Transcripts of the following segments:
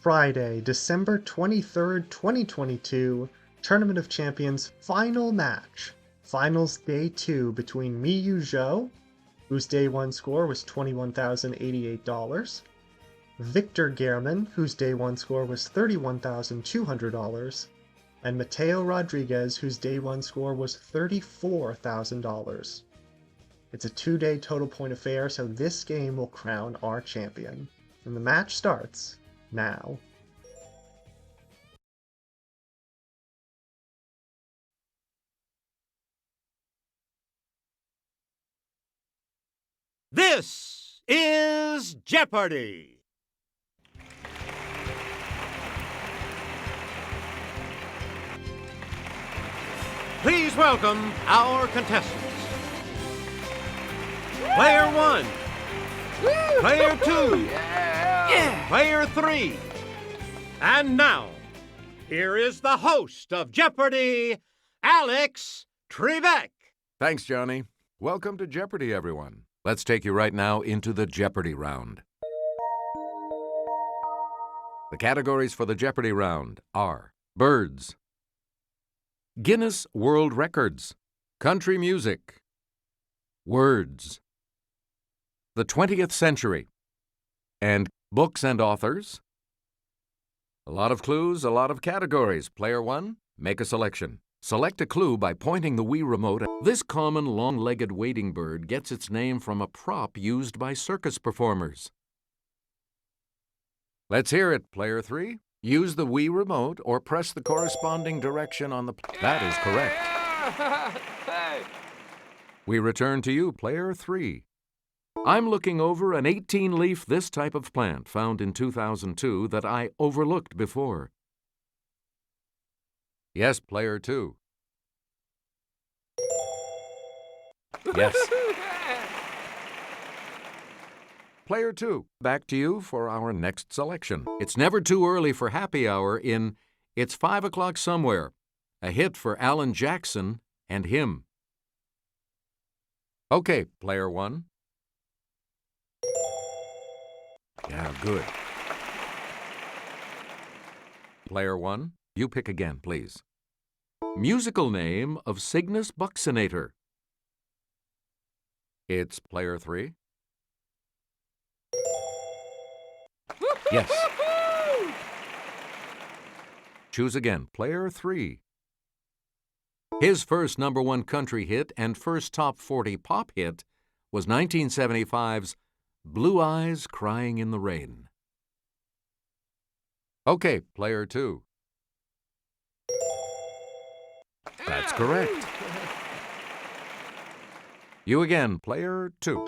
Friday, December 23rd, 2022, Tournament of Champions final match. Finals Day 2 between Miyu Zho, whose Day 1 score was $21,088, Victor Guerman, whose Day 1 score was $31,200, and Matteo Rodriguez, whose Day 1 score was $34,000. It's a 2-day total point affair, so this game will crown our champion. And the match starts now. This is Jeopardy! Please welcome our contestants. Player 1. Player 2. Player 3. And now, here is the host of Jeopardy, Alex Trebek. Thanks, Johnny. Welcome to Jeopardy, everyone. Let's take you right now into the Jeopardy round. The categories for the Jeopardy round are birds, Guinness World Records, country music, words, the 20th century, and books and authors. A lot of clues, a lot of categories. Player 1, make a selection. Select a clue by pointing the Wii remote. This common long-legged wading bird gets its name from a prop used by circus performers. Let's hear it, Player 3. Use the Wii remote or press the corresponding direction on the... That is correct. We return to you, Player 3. I'm looking over an 18-leaf this type of plant found in 2002 that I overlooked before. Yes, Player 2. Yes. Player 2, back to you for our next selection. It's never too early for happy hour in It's 5 O'Clock Somewhere, a hit for Alan Jackson and him. Okay, Player 1. Yeah, good. Player 1, you pick again, please. Musical name of Cygnus buccinator. It's Player 3. Yes. Choose again, Player 3. His first #1 country hit and first top 40 pop hit was 1975's Blue Eyes Crying in the Rain. Okay, Player 2. That's correct. You again, Player 2.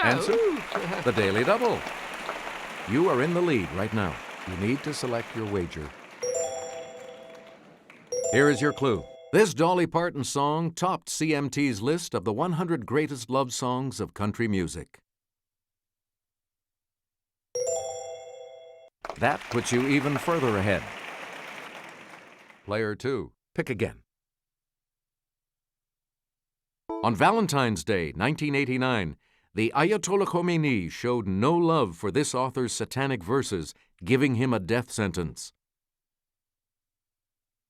Answer, the Daily Double. You are in the lead right now. You need to select your wager. Here is your clue. This Dolly Parton song topped CMT's list of the 100 greatest love songs of country music. That puts you even further ahead. Player 2, pick again. On Valentine's Day, 1989, the Ayatollah Khomeini showed no love for this author's satanic verses, giving him a death sentence.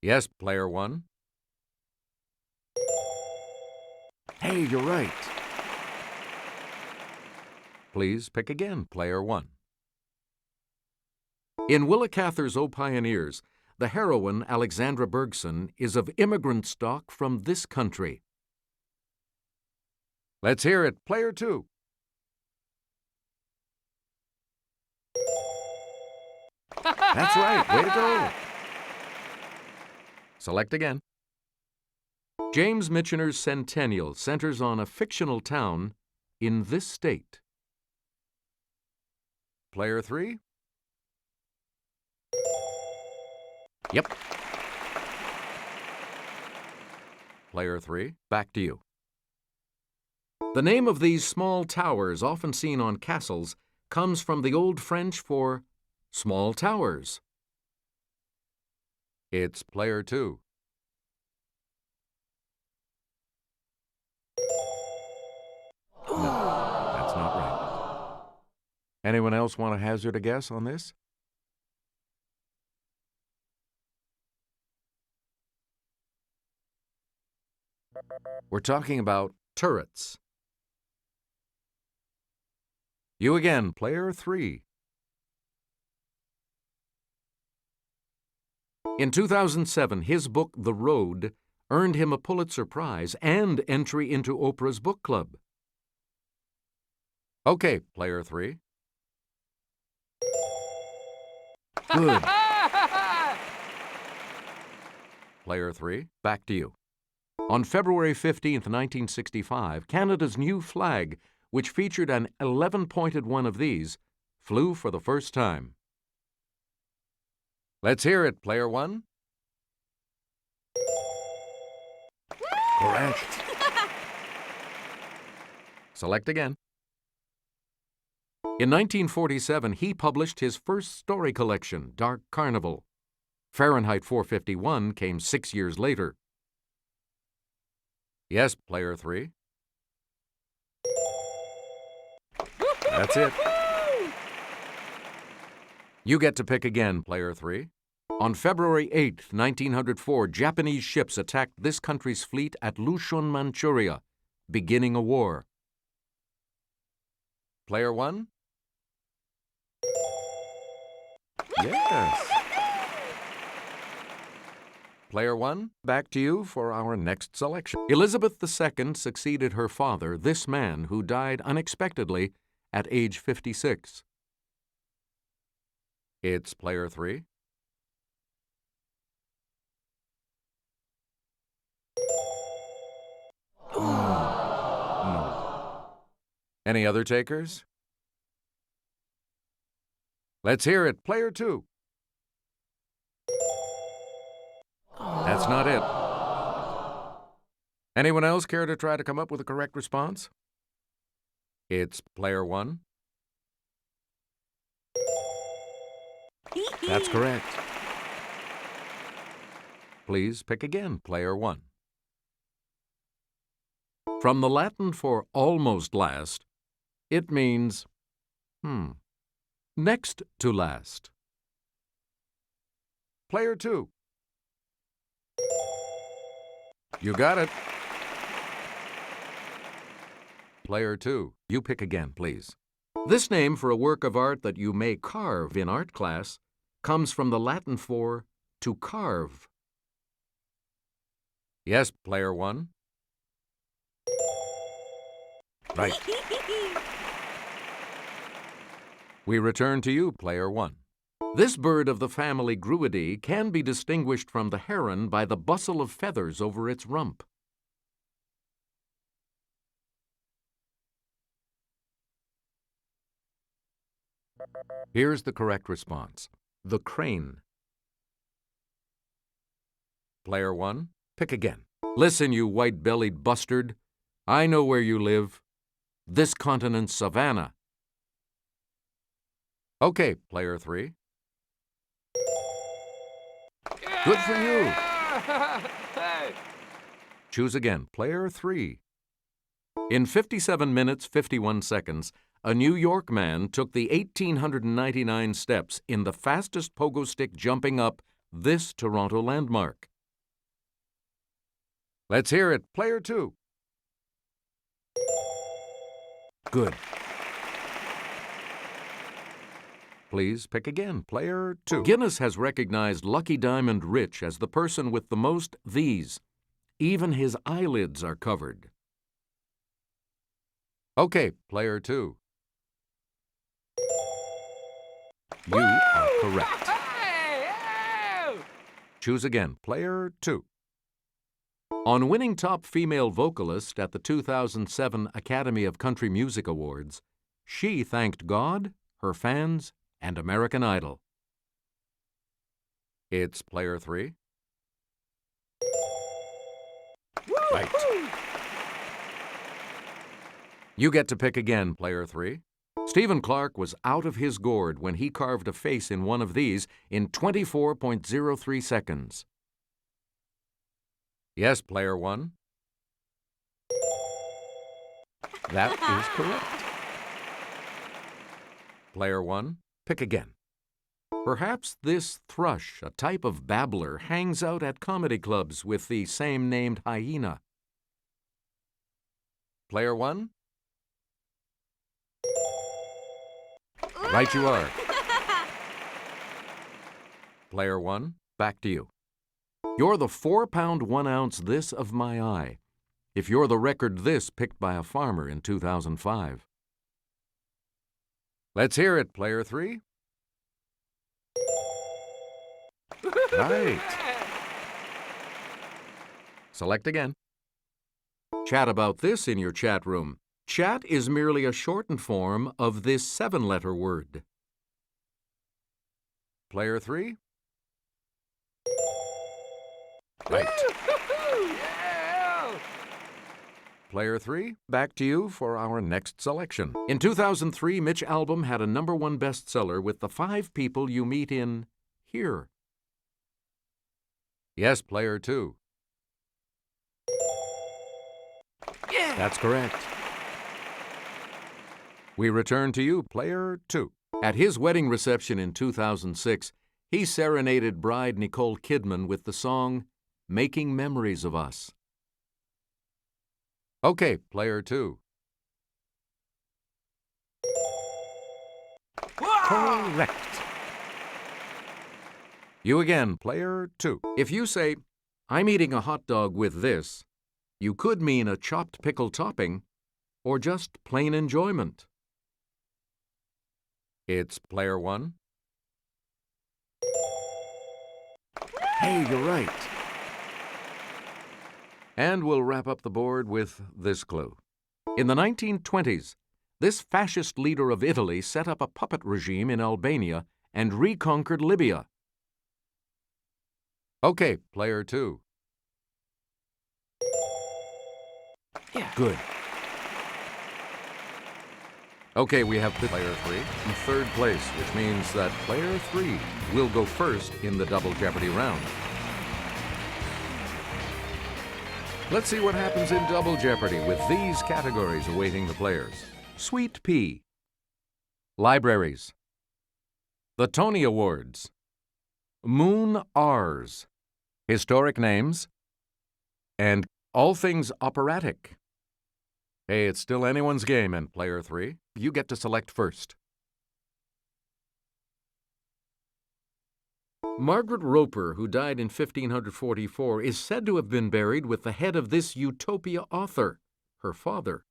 Yes, Player 1. Hey, you're right. Please pick again, Player 1. In Willa Cather's O Pioneers, the heroine, Alexandra Bergson, is of immigrant stock from this country. Let's hear it, Player 2. That's right, way to go. Select again. James Michener's Centennial centers on a fictional town in this state. Player 3. Yep. Player 3, back to you. The name of these small towers, often seen on castles, comes from the Old French for small towers. It's Player 2. No, that's not right. Anyone else want to hazard a guess on this? We're talking about turrets. You again, player 3. In 2007, his book, The Road, earned him a Pulitzer Prize and entry into Oprah's book club. Okay, player 3. Good. Player 3, back to you. On February 15, 1965, Canada's new flag, which featured an 11-pointed one of these, flew for the first time. Let's hear it, player 1. Correct. Select again. In 1947, he published his first story collection, Dark Carnival. Fahrenheit 451 came 6 years later. Yes, player 3. That's it. You get to pick again, player 3. On February 8, 1904, Japanese ships attacked this country's fleet at Lushun, Manchuria, beginning a war. Player 1? Yes. Player 1, back to you for our next selection. Elizabeth II succeeded her father, this man, who died unexpectedly at age 56. It's player 3. No. Any other takers? Let's hear it, player 2. That's not it. Anyone else care to try to come up with a correct response? It's player 1. That's correct. Please pick again, player 1. From the Latin for almost last, it means, next to last. Player 2. You got it. Player 2, you pick again, please. This name for a work of art that you may carve in art class comes from the Latin for to carve. Yes, player 1. Right. We return to you, player 1. This bird of the family Gruidae can be distinguished from the heron by the bustle of feathers over its rump. Here's the correct response. The crane. Player 1, pick again. Listen, you white-bellied bustard. I know where you live. This continent's savannah. Okay, player 3. Good for you. Choose again, player 3. In 57 minutes, 51 seconds, a New York man took the 1,899 steps in the fastest pogo stick jumping up this Toronto landmark. Let's hear it, player 2. Good. Please pick again, player 2. Guinness has recognized Lucky Diamond Rich as the person with the most these. Even his eyelids are covered. Okay, player 2. You are correct. Choose again, player 2. On winning top female vocalist at the 2007 Academy of Country Music Awards, she thanked God, her fans, and American Idol. It's player 3. Right. You get to pick again, player 3. Stephen Clark was out of his gourd when he carved a face in one of these in 24.03 seconds. Yes, player 1. That is correct. Player 1, pick again. Perhaps this thrush, a type of babbler, hangs out at comedy clubs with the same named hyena. Player 1? Right you are. Player 1, back to you. You're the 4-pound 1-ounce this of my eye. If you're the record this picked by a farmer in 2005. Let's hear it, Player 3. Right. Select again. Chat about this in your chat room. Chat is merely a shortened form of this 7-letter word. Player 3. Right. Player 3, back to you for our next selection. In 2003, Mitch Albom had a #1 bestseller with the 5 people you meet in here. Yes, Player 2. Yeah. That's correct. We return to you, Player 2. At his wedding reception in 2006, he serenaded bride Nicole Kidman with the song Making Memories of Us. Okay, Player 2. Correct. You again, Player 2. If you say, I'm eating a hot dog with this, you could mean a chopped pickle topping or just plain enjoyment. It's Player 1. Hey, you're right. And we'll wrap up the board with this clue. In the 1920s, this fascist leader of Italy set up a puppet regime in Albania and reconquered Libya. Okay, Player 2. Yeah. Good. Okay, we have Player 3 in third place, which means that Player 3 will go first in the Double Jeopardy round. Let's see what happens in Double Jeopardy with these categories awaiting the players. Sweet Pea, Libraries, the Tony Awards, Moon R's, Historic Names, and All Things Operatic. Hey, it's still anyone's game, and Player 3, you get to select first. Margaret Roper, who died in 1544, is said to have been buried with the head of this Utopia author, her father.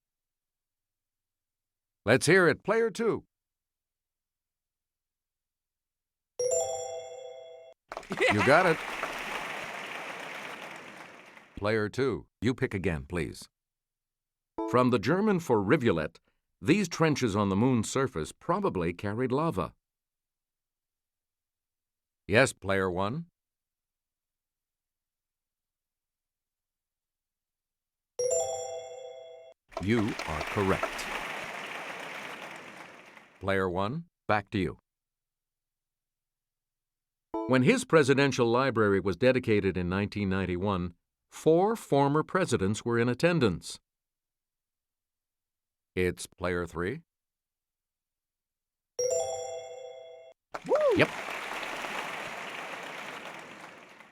Let's hear it, Player 2. You got it. Player 2, you pick again, please. From the German for rivulet, these trenches on the moon's surface probably carried lava. Yes, Player 1. You are correct. Player 1, back to you. When his presidential library was dedicated in 1991, 4 former presidents were in attendance. It's Player 3. Woo! Yep.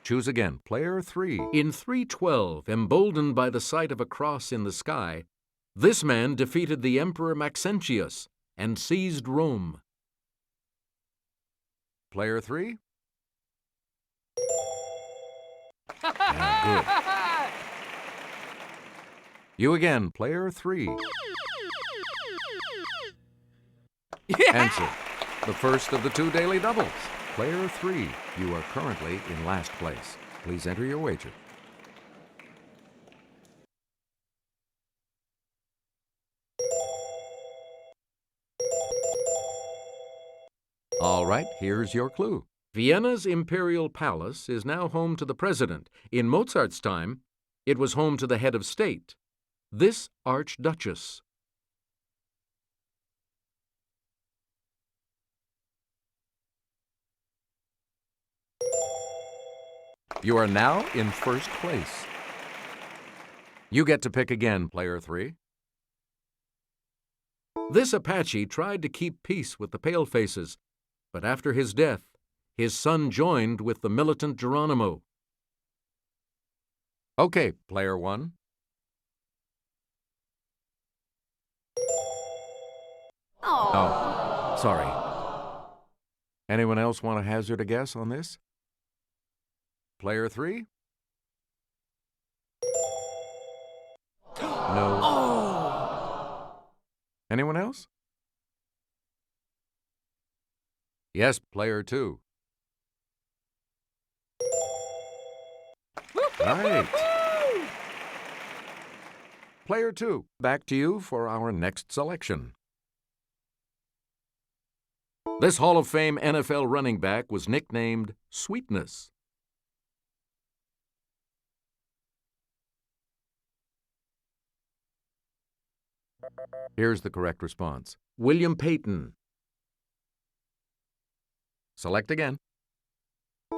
Choose again, Player 3. In 312, emboldened by the sight of a cross in the sky, this man defeated the Emperor Maxentius and seized Rome. Player 3. Yeah, good. You again, Player 3. Yeah. Answer. The first of the 2 daily doubles. Player 3, you are currently in last place. Please enter your wager. All right, here's your clue. Vienna's imperial palace is now home to the president. In Mozart's time, it was home to the head of state, this archduchess. You are now in first place. You get to pick again, Player 3. This Apache tried to keep peace with the Palefaces, but after his death, his son joined with the militant Geronimo. Okay, player one. Oh, sorry. Anyone else want to hazard a guess on this? Player three? No. Oh! Anyone else? Yes, player two. Right. Player two, back to you for our next selection. This Hall of Fame NFL running back was nicknamed Sweetness. Here's the correct response. William Payton. Select again.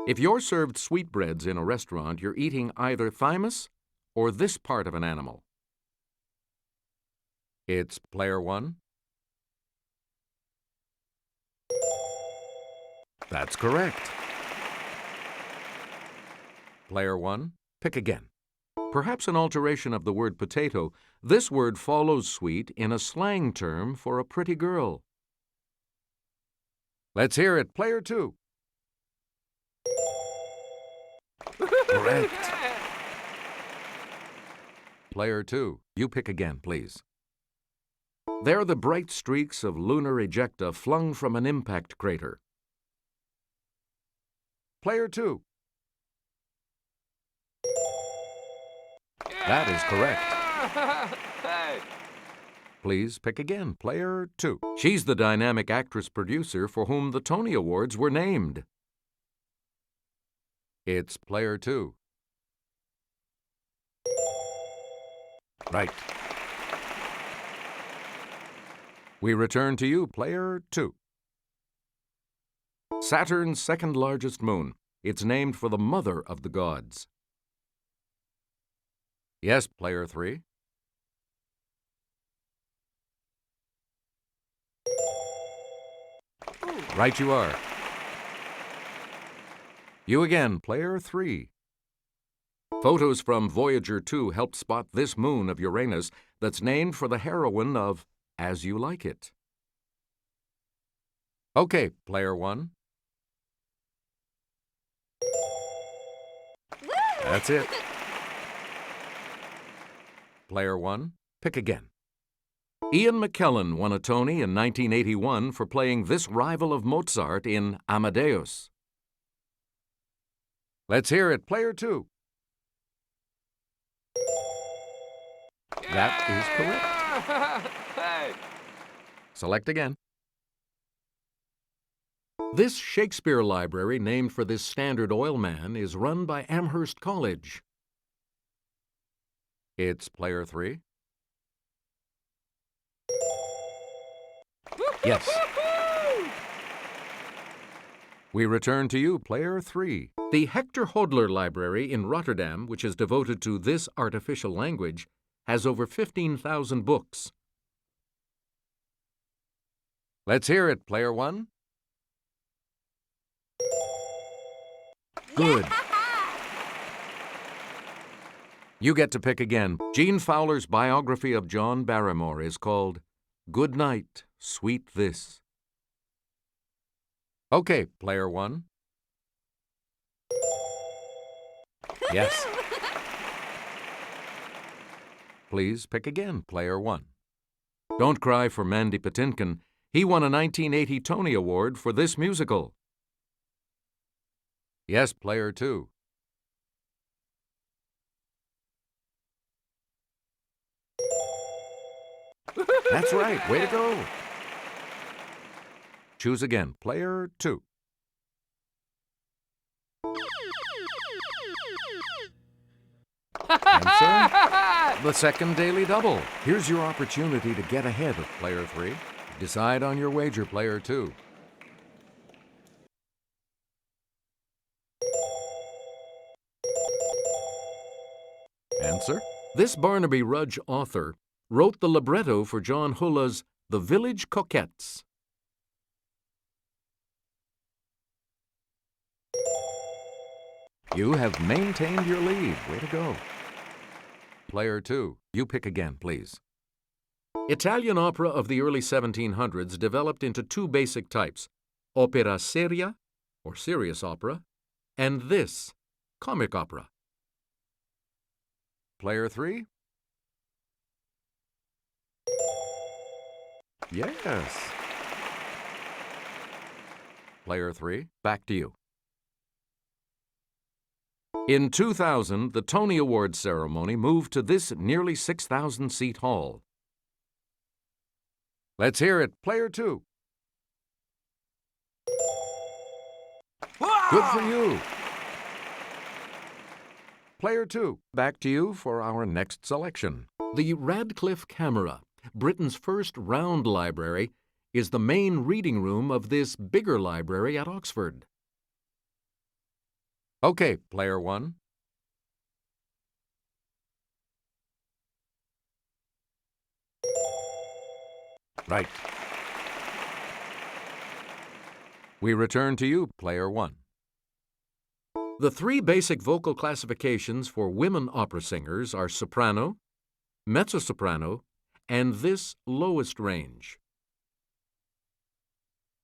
If you're served sweetbreads in a restaurant, you're eating either thymus or this part of an animal. It's player one. That's correct. Player one, pick again. Perhaps an alteration of the word potato, this word follows sweet in a slang term for a pretty girl. Let's hear it, player two. Correct. Player two, you pick again, please. They're the bright streaks of lunar ejecta flung from an impact crater. Player two. That is correct. Please pick again, player two. She's the dynamic actress-producer for whom the Tony Awards were named. It's player two. Right. We return to you, player two. Saturn's second largest moon. It's named for the mother of the gods. Yes, player three. Right you are. You again, player three. Photos from Voyager 2 helped spot this moon of Uranus that's named for the heroine of As You Like It. Okay, player one. That's it. Player one, pick again. Ian McKellen won a Tony in 1981 for playing this rival of Mozart in Amadeus. Let's hear it, player two. That is correct. Select again. This Shakespeare library, named for this Standard Oil man, is run by Amherst College. It's player three. Yes. We return to you, player three. The Hector Hodler Library in Rotterdam, which is devoted to this artificial language, has over 15,000 books. Let's hear it, player one. Good. You get to pick again. Gene Fowler's biography of John Barrymore is called Good Night, Sweet This. Okay, player one. Yes. Please pick again, player one. Don't cry for Mandy Patinkin. He won a 1980 Tony Award for this musical. Yes, player two. That's right. Way to go. Choose again, player two. Answer, the second daily double. Here's your opportunity to get ahead of player three. Decide on your wager, player two. Answer, this Barnaby Rudge author wrote the libretto for John Hulla's The Village Coquettes. You have maintained your lead. Way to go. Player 2, you pick again, please. Italian opera of the early 1700s developed into two basic types, opera seria, or serious opera, and this, comic opera. Player 3? Yes. Player 3, back to you. In 2000, the Tony Awards ceremony moved to this nearly 6,000-seat hall. Let's hear it. Player 2. Good for you. Player 2, back to you for our next selection. The Radcliffe Camera, Britain's first round library, is the main reading room of this bigger library at Oxford. Okay, Player 1. Right. We return to you, Player 1. The three basic vocal classifications for women opera singers are soprano, mezzo-soprano, and this lowest range.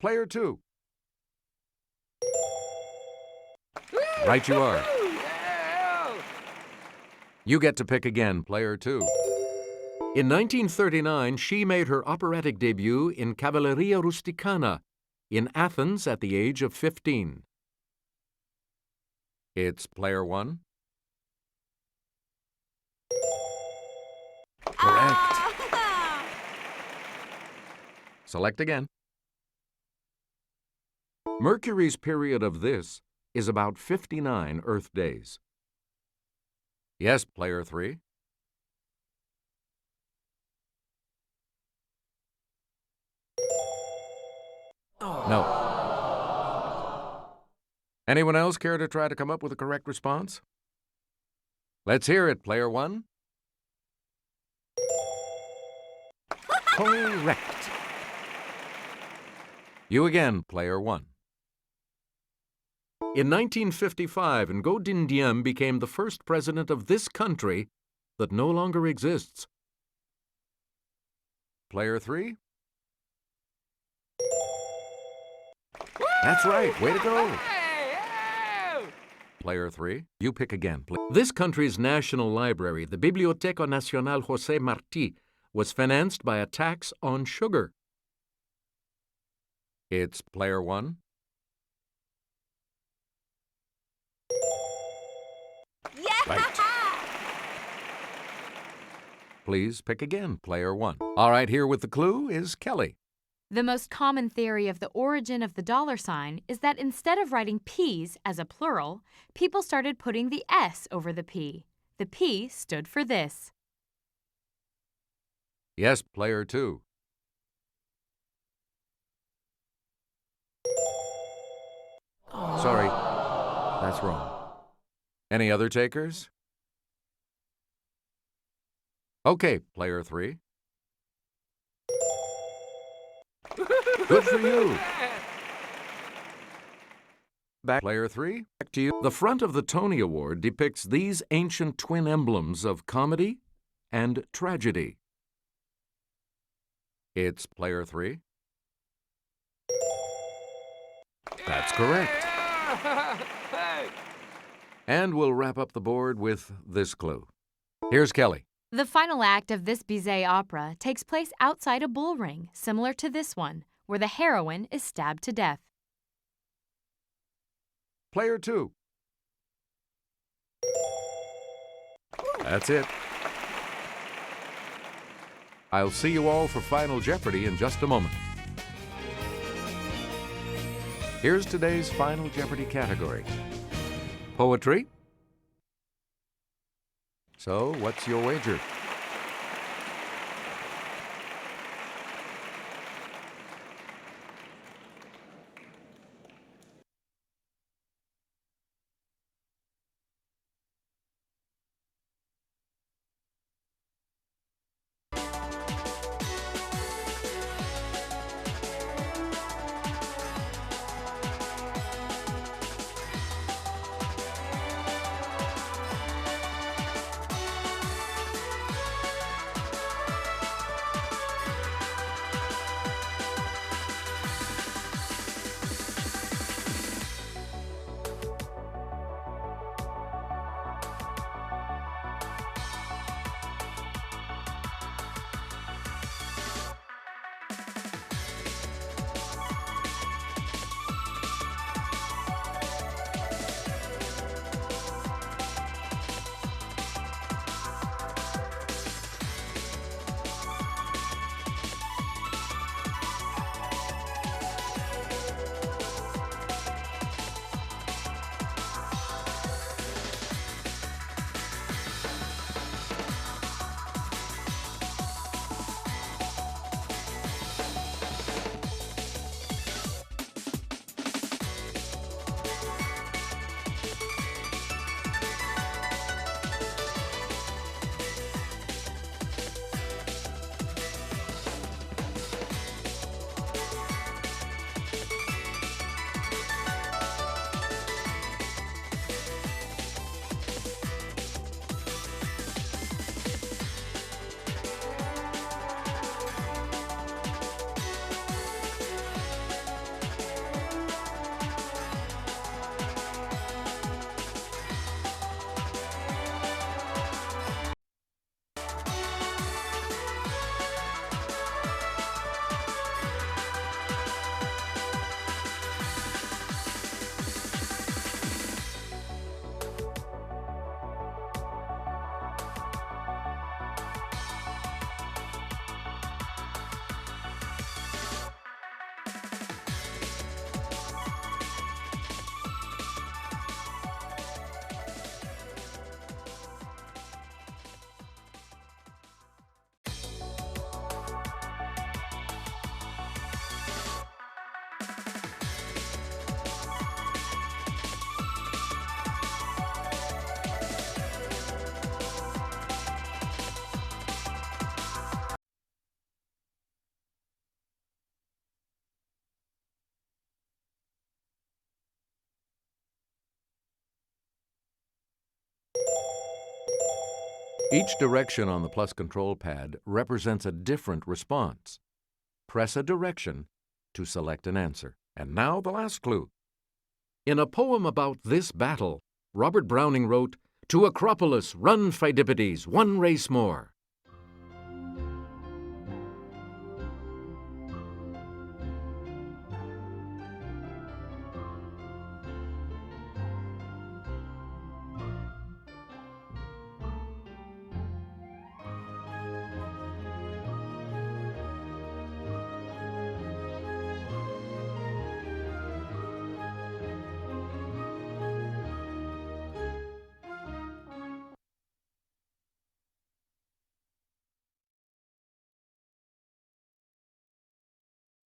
Player 2. Right you are. You get to pick again, Player 2. In 1939, she made her operatic debut in Cavalleria Rusticana in Athens at the age of 15. It's Player 1. Correct. Select again. Mercury's period of this is about 59 Earth days. Yes, Player 3. No. Anyone else care to try to come up with a correct response? Let's hear it, Player 1. Correct. You again, Player 1. In 1955, Ngo Dinh Diem became the first president of this country that no longer exists. Player 3. That's right. Way to go. Player 3, you pick again, please. This country's national library, the Biblioteca Nacional José Martí, was financed by a tax on sugar. It's Player 1. Yeah! Right. Please pick again, Player 1. All right, here with the clue is Kelly. The most common theory of the origin of the dollar sign is that instead of writing P's as a plural, people started putting the S over the P. The P stood for this. Yes, Player 2. Sorry, that's wrong. Any other takers? Okay, Player 3. Good for you. Back, Player 3, back to you. The front of the Tony Award depicts these ancient twin emblems of comedy and tragedy. It's Player 3. That's correct. And we'll wrap up the board with this clue. Here's Kelly. The final act of this Bizet opera takes place outside a bull ring, similar to this one, where the heroine is stabbed to death. Player 2. That's it. I'll see you all for Final Jeopardy in just a moment. Here's today's Final Jeopardy category. Poetry. So, what's your wager? Each direction on the plus control pad represents a different response. Press a direction to select an answer. And now the last clue. In a poem about this battle, Robert Browning wrote, "To Acropolis run Pheidippides, one race more."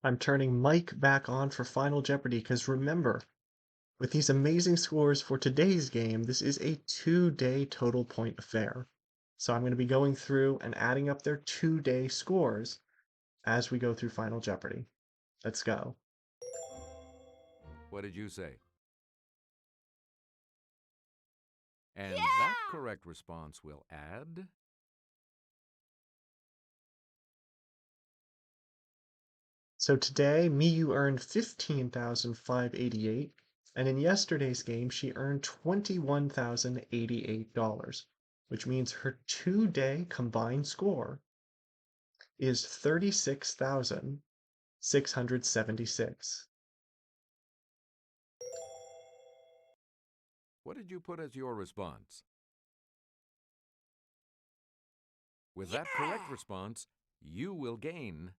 I'm turning Mike back on for Final Jeopardy because remember, with these amazing scores for today's game, this is a 2-day total point affair. So I'm going to be going through and adding up their 2-day scores as we go through Final Jeopardy. Let's go. What did you say? And that correct response will add... So today, Miyu earned 15,588, and in yesterday's game, she earned $21,088, which means her 2-day combined score is 36,676. What did you put as your response? With that correct response, you will gain...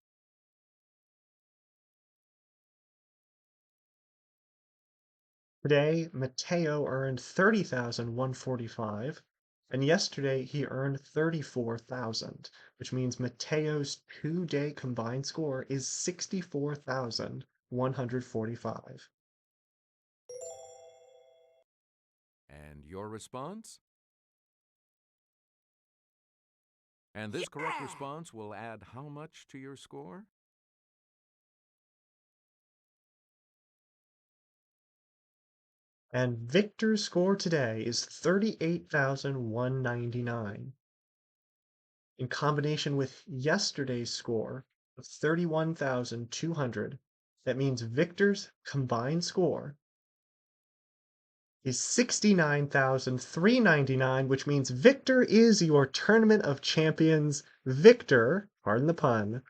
Today, Matteo earned 30,145, and yesterday he earned 34,000, which means Matteo's 2-day combined score is 64,145. And your response? And this correct response will add how much to your score? And Victor's score today is 38,199. In combination with yesterday's score of 31,200, that means Victor's combined score is 69,399, which means Victor is your Tournament of Champions victor, pardon the pun,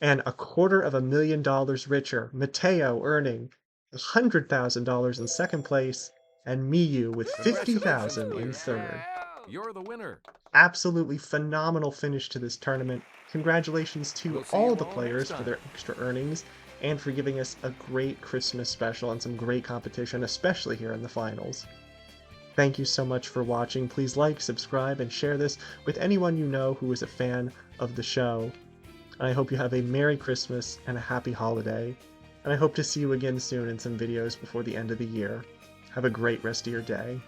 and $250,000 richer. Matteo earning $100,000 in second place, and Miyu with $50,000 in third. You're the winner. Absolutely phenomenal finish to this tournament. Congratulations to We'll see all you the all players next for their time. extra earnings and for giving us a great Christmas special and some great competition, especially here in the finals. Thank you so much for watching. Please like, subscribe, and share this with anyone you know who is a fan of the show. And I hope you have a Merry Christmas and a Happy Holiday. And I hope to see you again soon in some videos before the end of the year. Have a great rest of your day.